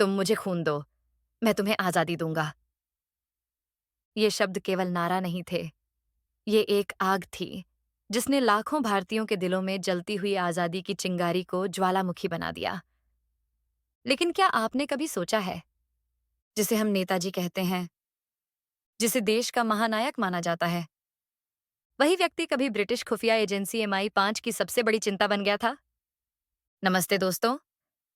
तुम मुझे खून दो, मैं तुम्हें आजादी दूंगा। ये शब्द केवल नारा नहीं थे, ये एक आग थी जिसने लाखों भारतीयों के दिलों में जलती हुई आजादी की चिंगारी को ज्वालामुखी बना दिया। लेकिन क्या आपने कभी सोचा है, जिसे हम नेताजी कहते हैं, जिसे देश का महानायक माना जाता है, वही व्यक्ति कभी ब्रिटिश खुफिया एजेंसी MI5 की सबसे बड़ी चिंता बन गया था? नमस्ते दोस्तों,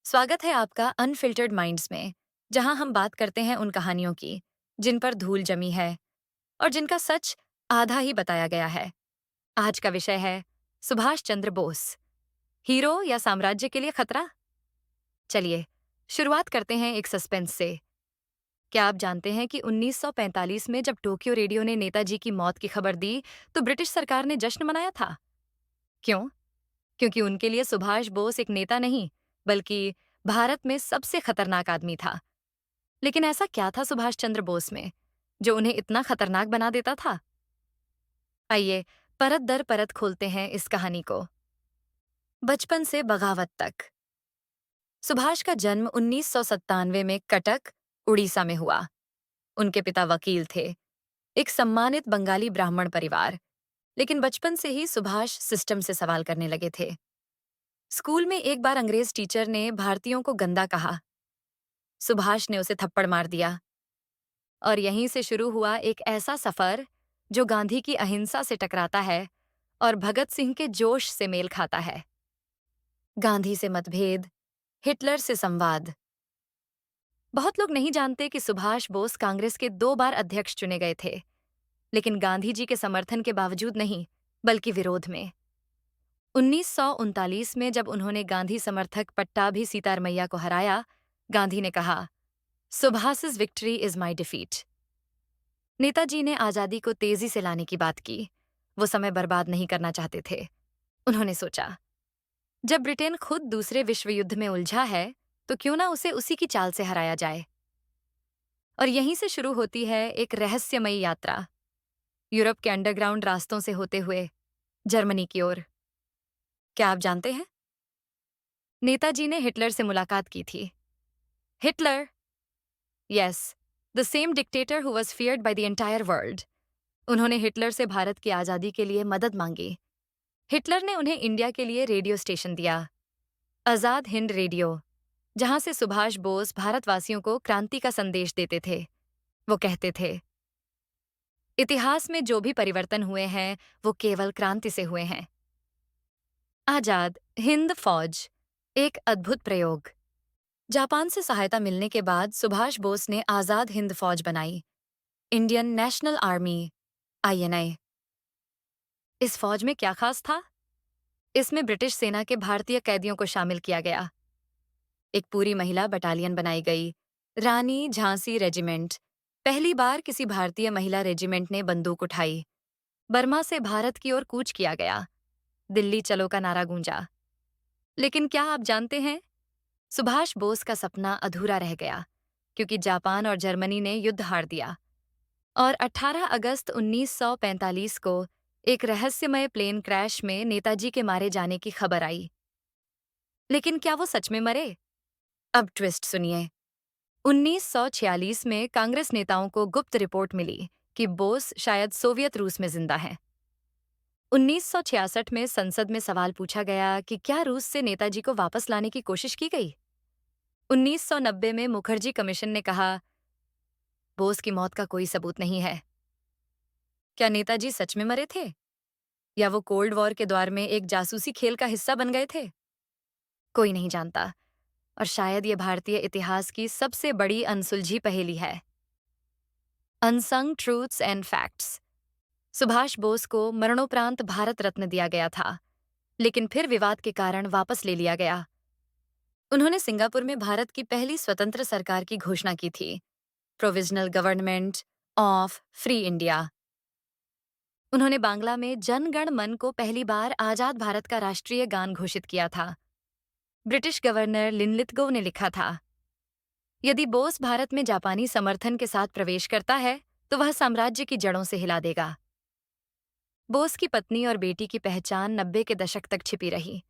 स्वागत है आपका अनफिल्टर्ड माइंड्स में, जहां हम बात करते हैं उन कहानियों की जिन पर धूल जमी है और जिनका सच आधा ही बताया गया है। आज का विषय है सुभाष चंद्र बोस, हीरो या साम्राज्य के लिए खतरा। चलिए शुरुआत करते हैं एक सस्पेंस से। क्या आप जानते हैं कि 1945 में जब टोक्यो रेडियो ने नेताजी की मौत की खबर दी, तो ब्रिटिश सरकार ने जश्न मनाया था? क्यों? क्योंकि उनके लिए सुभाष बोस एक नेता नहीं, बल्कि भारत में सबसे खतरनाक आदमी था। लेकिन ऐसा क्या था सुभाष चंद्र बोस में जो उन्हें इतना खतरनाक बना देता था? आइए परत दर परत खोलते हैं इस कहानी को, बचपन से बगावत तक। सुभाष का जन्म 1997 में कटक, उड़ीसा में हुआ। उनके पिता वकील थे, एक सम्मानित बंगाली ब्राह्मण परिवार। लेकिन बचपन से ही सुभाष सिस्टम से सवाल करने लगे थे। स्कूल में एक बार अंग्रेज टीचर ने भारतीयों को गंदा कहा। सुभाष ने उसे थप्पड़ मार दिया और यहीं से शुरू हुआ एक ऐसा सफर जो गांधी की अहिंसा से टकराता है और भगत सिंह के जोश से मेल खाता है। गांधी से मतभेद, हिटलर से संवाद। बहुत लोग नहीं जानते कि सुभाष बोस कांग्रेस के 2 बार अध्यक्ष चुने गए थे, लेकिन गांधी जी के समर्थन के बावजूद नहीं, बल्कि विरोध में। 1939 में जब उन्होंने गांधी समर्थक पट्टाभी सीतारमैया को हराया, गांधी ने कहा, Subhash's victory is my defeat. Netaji ने आजादी को तेजी से लाने की बात की। वो समय बर्बाद नहीं करना चाहते थे। उन्होंने सोचा, जब ब्रिटेन खुद दूसरे विश्व युद्ध में उलझा है, तो क्यों ना उसे उसी की चाल से हराया जाए। और यहीं से शुरू होती है एक रहस्यमयी यात्रा, यूरोप के अंडरग्राउंड रास्तों से होते हुए जर्मनी की ओर। क्या आप जानते हैं, नेताजी ने हिटलर से मुलाकात की थी। Hitler, yes, the same dictator who was feared by the entire world. उन्होंने हिटलर से भारत की आजादी के लिए मदद मांगी। हिटलर ने उन्हें इंडिया के लिए रेडियो स्टेशन दिया, आजाद हिंद रेडियो, जहां से सुभाष बोस भारतवासियों को क्रांति का संदेश देते थे। वो कहते थे, इतिहास में जो भी परिवर्तन हुए हैं वो केवल क्रांति से हुए हैं। आजाद हिंद फौज, एक अद्भुत प्रयोग। जापान से सहायता मिलने के बाद सुभाष बोस ने आजाद हिंद फौज बनाई, इंडियन नेशनल आर्मी, INA। इस फौज में क्या खास था? इसमें ब्रिटिश सेना के भारतीय कैदियों को शामिल किया गया। एक पूरी महिला बटालियन बनाई गई, रानी झांसी रेजिमेंट। पहली बार किसी भारतीय महिला रेजिमेंट ने बंदूक उठाई। बर्मा से भारत की ओर कूच किया गया। दिल्ली चलो का नारा गूंजा। लेकिन क्या आप जानते हैं, सुभाष बोस का सपना अधूरा रह गया, क्योंकि जापान और जर्मनी ने युद्ध हार दिया और 18 अगस्त 1945 को एक रहस्यमय प्लेन क्रैश में नेताजी के मारे जाने की खबर आई। लेकिन क्या वो सच में मरे? अब ट्विस्ट सुनिए। 1946 में कांग्रेस नेताओं को गुप्त रिपोर्ट मिली कि बोस शायद सोवियत रूस में जिंदा हैं। 1966 में संसद में सवाल पूछा गया कि क्या रूस से नेताजी को वापस लाने की कोशिश की गई। 1990 में मुखर्जी कमीशन ने कहा, बोस की मौत का कोई सबूत नहीं है। क्या नेताजी सच में मरे थे, या वो कोल्ड वॉर के दौर में एक जासूसी खेल का हिस्सा बन गए थे? कोई नहीं जानता, और शायद ये भारतीय इतिहास की सबसे बड़ी अनसुलझी पहेली है। Unsung truths and facts. Subhash Bose को मरणोपरांत भारत रत्न दिया गया था, लेकिन फिर विवाद के कारण वापस ले लिया गया। उन्होंने सिंगापुर में भारत की पहली स्वतंत्र सरकार की घोषणा की थी, provisional government of free India. उन्होंने बांग्ला में जन गण मन को पहली बार आजाद भारत का राष्ट्रीय गान घोषित किया था। ब्रिटिश गवर्नर लिनलिथगो ने लिखा था, यदि बोस भारत में जापानी समर्थन के साथ प्रवेश करता है तो वह साम्राज्य की जड़ों से हिला देगा। बोस की पत्नी और बेटी की पहचान 90 के दशक तक छिपी रही।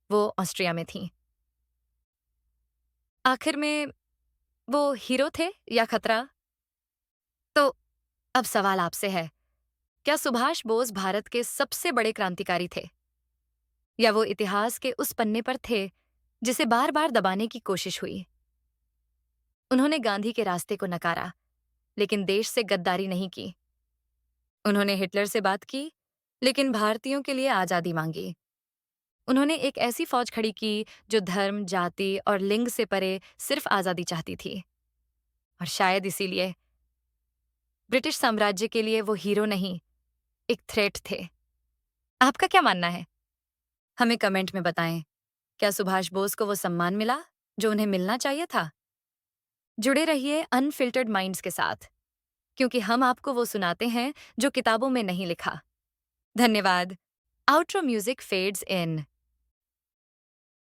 वो ऑस्ट्रिया में थीं। आखिर में वो हीरो थे या खतरा? तो अब सवाल आपसे है, क्या सुभाष बोस भारत के सबसे बड़े क्रांतिकारी थे? या वो इतिहास के उस पन्ने पर थे जिसे बार-बार दबाने की कोशिश हुई? उन्होंने गांधी के रास्ते को नकारा, लेकिन देश से गद्दारी नहीं की। उन्होंने हिटलर से बात की, लेकिन भारतीयों के लिए आजादी मांगी। उन्होंने एक ऐसी फौज खड़ी की जो धर्म, जाति और लिंग से परे सिर्फ आजादी चाहती थी। और शायद इसीलिए ब्रिटिश साम्राज्य के लिए वो हीरो नहीं, एक थ्रेट थे। आपका क्या मानना है? हमें कमेंट में बताएं। क्या सुभाष बोस को वो सम्मान मिला जो उन्हें मिलना चाहिए था? जुड़े रहिए अनफिल्टर्ड माइंड्स के साथ, क्योंकि हम आपको वो सुनाते हैं जो किताबों में नहीं लिखा। धन्यवाद। आउट्रो म्यूजिक फेड्स इन।